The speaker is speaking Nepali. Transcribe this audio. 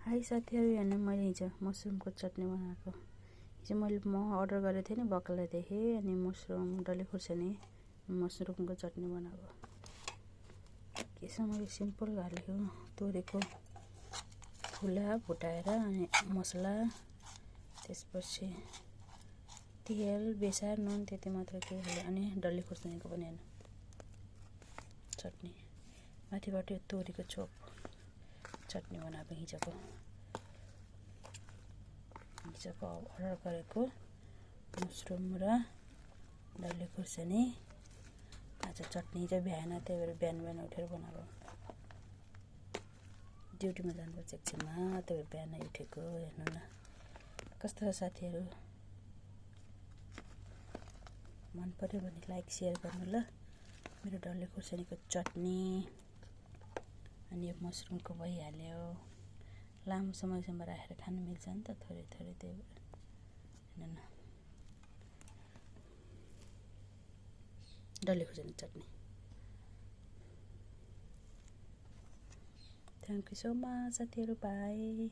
हाई साथीहरू, हेर्नु मैले हिजो मसरुमको चटनी बनाएको। हिजो म अर्डर गरेको थिएँ नि बक्कलदेखि, अनि मसरुम डल्ले खुर्सानी मसरुमको चटनी बनाएको। यसमा मैले सिम्पल हालेको तोरीको फुला फुटाएर अनि मसला, त्यसपछि तेल, बेसार, नुन त्यति मात्र के हाल्यो, अनि डल्ले खुर्सानीको पनि हेर्नु चटनी, माथिबाट यो तोरीको चोप चटनी बनाएको। हिजोको अर्डर गरेको मसरुम र डल्ले खुर्सानी, आज चटनी चाहिँ भ्याएन, त्यही भएर बिहान उठेर बनाएको। ड्युटीमा जानुपर्छ एकछिनमा, त्यही भएर बिहान उठेको। हेर्नु न कस्तो छ साथीहरू, मन पर्यो भने लाइक सेयर गर्नु ल। मेरो डल्ले खुर्सानीको चटनी अनि यो मसरुमको भइहाल्यो। लामो समयसम्म राखेर खानु मिल्छ नि त, थोरै थोरै, त्यही भएर हेर्नु न डल्ले खुर्सानी चटनी। थ्याङ्क यू सो मच साथीहरू, बाई।